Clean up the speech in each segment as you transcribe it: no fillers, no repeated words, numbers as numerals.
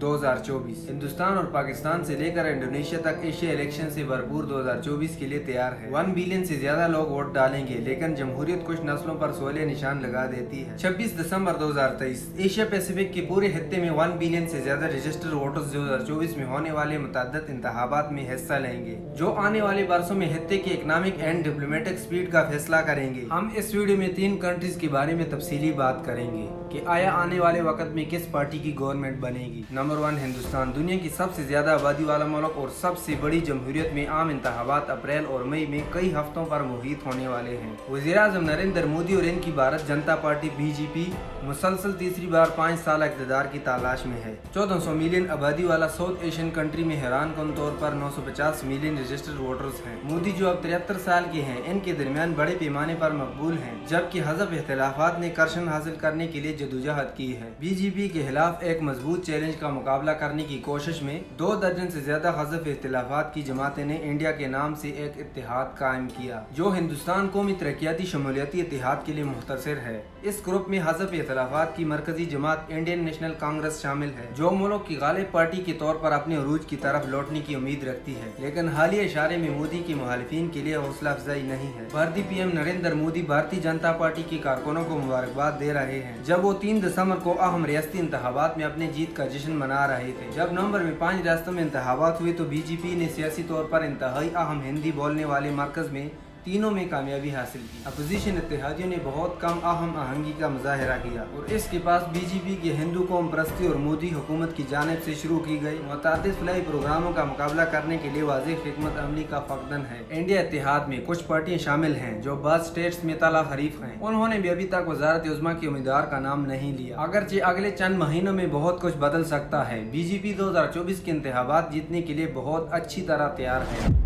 2024 हिंदुस्तान और पाकिस्तान से लेकर इंडोनेशिया तक एशिया इलेक्शन से भरपूर 2024 के लिए तैयार है। 1 बिलियन से ज्यादा लोग वोट डालेंगे, लेकिन जमहूरियत कुछ नस्लों पर सवालिया निशान लगा देती है। 26 दिसंबर 2023 एशिया पैसिफिक के पूरे खत्ते में 1 बिलियन से ज्यादा रजिस्टर्ड वोटर्स 2024 में होने वाले मुतअद्दिद इंतखाबात में हिस्सा लेंगे, जो आने वाले बरसों में खत्ते की इकनॉमिक एंड डिप्लोमेटिक स्पीड का फैसला करेंगे। हम इस वीडियो में 3 कंट्रीज के बारे में तफसीली बात करेंगे कि आया आने वाले वक्त में किस पार्टी की गवर्नमेंट बनेगी। नंबर 1 हिंदुस्तान, दुनिया की सबसे ज्यादा आबादी वाला मुल्क और सबसे बड़ी जमहूरियत में आम इंतखाबात अप्रैल और मई में कई हफ्तों पर मुहित होने वाले हैं। वज़ीर-ए-आज़म नरेंद्र मोदी और इनकी भारत जनता पार्टी बीजेपी मुसलसल तीसरी बार 5 साल इक़्तिदार की तलाश में है। 1400 मिलियन आबादी वाला साउथ एशियन कंट्री में हैरान कन तौर पर 950 मिलियन रजिस्टर्ड वोटर्स हैं। मोदी जो अब 73 साल के हैं, इनके दरमियान बड़े पैमाने पर मकबूल हैं, जबकि हज़ब इख्तिलाफात ने कर्षण हासिल करने के लिए जदोजहद की है। बीजेपी के खिलाफ एक मजबूत चैलेंज का मुकाबला करने की कोशिश में 2 दर्जन से ज्यादा हज़ब इख्तिलाफात की जमातें ने इंडिया के नाम से एक इत्तेहाद कायम किया, जो हिंदुस्तान कौमी तरक्याती शमूलियती इत्तेहाद के लिए मुख्तसर है। इस ग्रुप में हज़ब इख्तिलाफात की मरकजी जमात इंडियन नेशनल कांग्रेस शामिल है, जो मुल्क की गालिब पार्टी के तौर पर अपने उरूज की तरफ लौटने की उम्मीद रखती है, लेकिन हालिया इशारे में मोदी के मुखालिफिन के लिए हौसला अफजाई नहीं है। भारतीय पीएम नरेंद्र मोदी भारतीय जनता पार्टी के कारकुनों को मुबारकबाद दे रहे हैं, जब वो 3 दिसंबर को अहम रियासती इंतखाबात में अपने जीत का जश्न मना रहे थे। जब नवंबर में 5 रियासतों में इंतखाबात हुए तो बीजेपी ने सियासी तौर पर इंतहाई अहम हिंदी बोलने वाले मरकज में तीनों में कामयाबी हासिल की। अपोजिशन इत्तेहादियों ने बहुत कम अहम आहंगी का मुजाहरा किया और इसके पास बीजेपी के हिंदू कौम परस्ती और मोदी हुकूमत की जानिब से शुरू की गई मुतअद्दिद फलाही प्रोग्रामों का मुकाबला करने के लिए वाज़ेह हिकमत अमली का फकदन है। इंडिया इत्तेहाद में कुछ पार्टियां शामिल हैं जो बाद स्टेट्स में तला हरीफ हैं। उन्होंने भी अभी तक वज़ारत उज़्मा के उम्मीदवार का नाम नहीं लिया, अगरचे अगले चंद महीनों में बहुत कुछ बदल सकता है। बीजेपी 2024 के इंतखाबात जीतने के लिए बहुत अच्छी तरह तैयार है।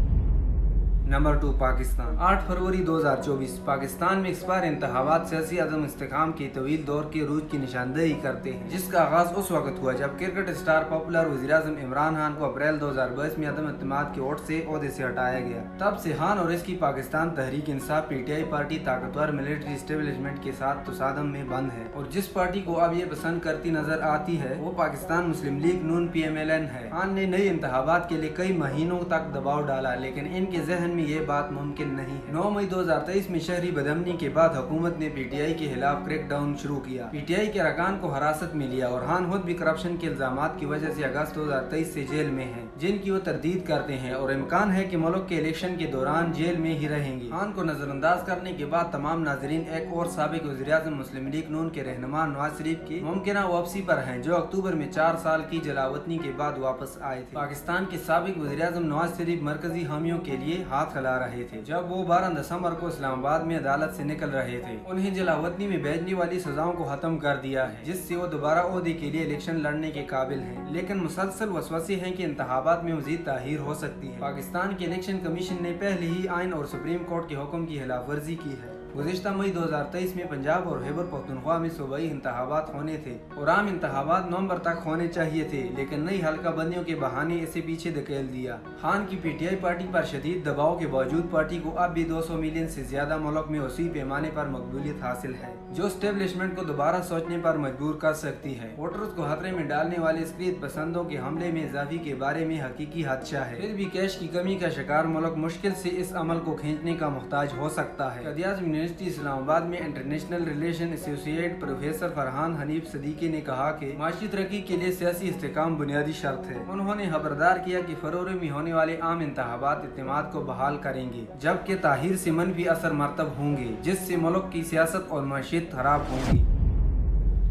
नंबर 2 पाकिस्तान, 8 फरवरी 2024 पाकिस्तान में इस बार इंतखाबात सियासी अज़म इस्तेकाम के तवील दौर के रूज की निशानदेही करते हैं, जिसका आगाज उस वक्त हुआ जब क्रिकेट स्टार पॉपुलर वज़ीर-ए-आज़म इमरान खान को अप्रैल 2022 में अदम एतमाद के वोट से ओहदे से हटाया गया। तब से खान और इसकी पाकिस्तान तहरीक इंसाफ पीटीआई पार्टी ताकतवर मिलिट्री एस्टेब्लिशमेंट के साथ तसादम में बंद है, और जिस पार्टी को अब ये पसंद करती नजर आती है वो पाकिस्तान मुस्लिम लीग नून PMLN है। खान ने नई इंतखाबात के लिए कई महीनों तक दबाव डाला, लेकिन इनके जहन में ये बात मुमकिन नहीं है। 9 मई 2023 में शहरी बदमनी के बाद हुकूमत ने पीटीआई के खिलाफ क्रैकडाउन शुरू किया। पीटीआई के अरकान को हिरासत में लिया और खान खुद भी करप्शन के इल्जामात की वजह से अगस्त 2023 से जेल में हैं, जिनकी वो तरदीद करते हैं और इम्कान है कि मुल्क के इलेक्शन के दौरान जेल में ही रहेंगे। खान को नजरअंदाज करने के बाद तमाम नाजरीन एक और साबिक वज़ीर-ए-आज़म मुस्लिम लीग नून के रहनुमा नवाज शरीफ की मुमकिना वापसी पर हैं, जो अक्टूबर में 4 साल की जलावतनी के बाद वापस आए थे। पाकिस्तान के साबिक वज़ीर-ए-आज़म नवाज शरीफ मरकजी हामियों के लिए हाथ हिला रहे थे जब वो 12 दिसंबर को इस्लामाबाद में अदालत से निकल रहे थे। उन्हें जलावतनी में भेजने वाली सजाओं को खत्म कर दिया है, जिससे वो दोबारा ओहदे के लिए इलेक्शन लड़ने के काबिल हैं, लेकिन मुसलसल वसवसे हैं कि इंतखाबात में मजीद ताहीर हो सकती है। पाकिस्तान के इलेक्शन कमीशन ने पहले ही आइन और सुप्रीम कोर्ट के हुक्म की खिलाफ वर्जी की है। गुज़िश्ता मई 2023 में पंजाब और खैबर पख्तूनख्वा में सूबाई इंतखाबात होने थे और आम इंतखाबात नवंबर तक होने चाहिए थे, लेकिन नई हल्का बंदियों के बहाने इसे पीछे धकेल दिया। खान की पीटीआई पार्टी पर शदीद दबाव के बावजूद पार्टी को अब भी 200 मिलियन से ज्यादा मुल्क में उसी पैमाने पर मकबूलियत हासिल है, जो एस्टेब्लिशमेंट को दोबारा सोचने पर मजबूर कर सकती है। वोटर्स को खतरे में डालने वाले इस्क्रीत पसंदों के हमले में इजाफी के बारे में हकीकी खदशा है। फिर भी कैश की कमी का शिकार मुल्क मुश्किल से इस अमल को खींचने का मुहताज हो सकता है। यूनिवर्सिटी इस्लामाबाद में international relation associate professor Farhan Hanif Siddiqui ने कहा कि माशी तरक्की के लिए सियासी इस्तेकाम बुनियादी शर्त है। उन्होंने खबरदार किया कि फरवरी में होने वाले आम इंतखाबात इत्तेमाद को बहाल करेंगे, जबकि ताहीर से मनफी असर मरतब होंगे, जिससे मुल्क की सियासत और मईशत खराब होंगी।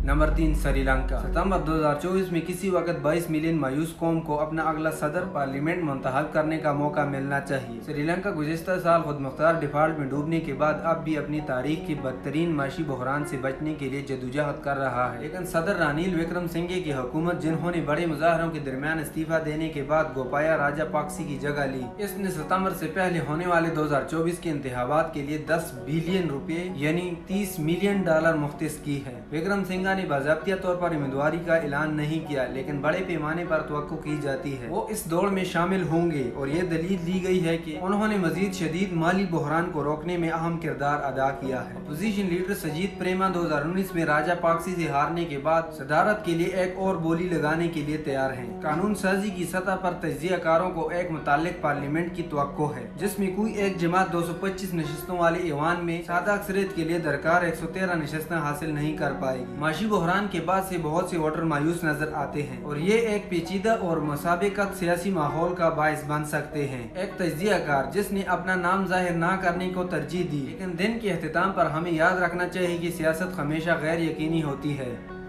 नंबर 3 श्रीलंका, सितंबर 2024 में किसी वक्त 22 मिलियन मायूस कौम को अपना अगला सदर पार्लियामेंट मुंतखब करने का मौका मिलना चाहिए। श्रीलंका गुज़िश्ता साल खुद मुख्तार डिफॉल्ट में डूबने के बाद अब भी अपनी तारीख के बदतरीन माशी बहरान से बचने के लिए जदोजहद कर रहा है, लेकिन सदर रानिल विक्रमसिंघे की हुकूमत, जिन्होंने बड़े मुजाहरों के दरमियान इस्तीफा देने के बाद गोपाया राजा पाक्सी की जगह ली, इसने सितंबर से पहले होने वाले 2024 के इंतखाबात के लिए 10 बिलियन रुपए यानी $30 मिलियन मुख्तस की है। विक्रमसिंघा नुमाइंदा ने बाज़ाब्तिया तौर पर उम्मीदवारी का ऐलान नहीं किया, लेकिन बड़े पैमाने पर तवक्को की जाती है वो इस दौड़ में शामिल होंगे और ये दलील दी गई है कि उन्होंने मजीद शदीद माली बहरान को रोकने में अहम किरदार अदा किया है। अपोजिशन लीडर सजीद प्रेमा 2019 में राजा पाकसी से हारने के बाद सदारत के लिए एक और बोली लगाने के लिए तैयार हैं। कानून साजी की सतह पर तज्जिया कारों को एक मुतालिक पार्लियामेंट की तवक्को है जिसमें कोई एक जमात 225 नशस्तों वाले ईवान में सादा अक्सरियत के लिए दरकार 113 नशस्तें हासिल नहीं कर पाएगी। माशी बहरान के बाद से बहुत से वोटर मायूस नजर आते हैं और ये एक पेचीदा और मुसाबिकत सियासी माहौल का बायस बन सकते हैं। एक तज्जिया कार जिसने अपना नाम जाहिर न करने को तरजीह दी, लेकिन दिन के अख्तिताम पर हमें याद रखना चाहिए कि सियासत हमेशा गैर यकीनी होती है।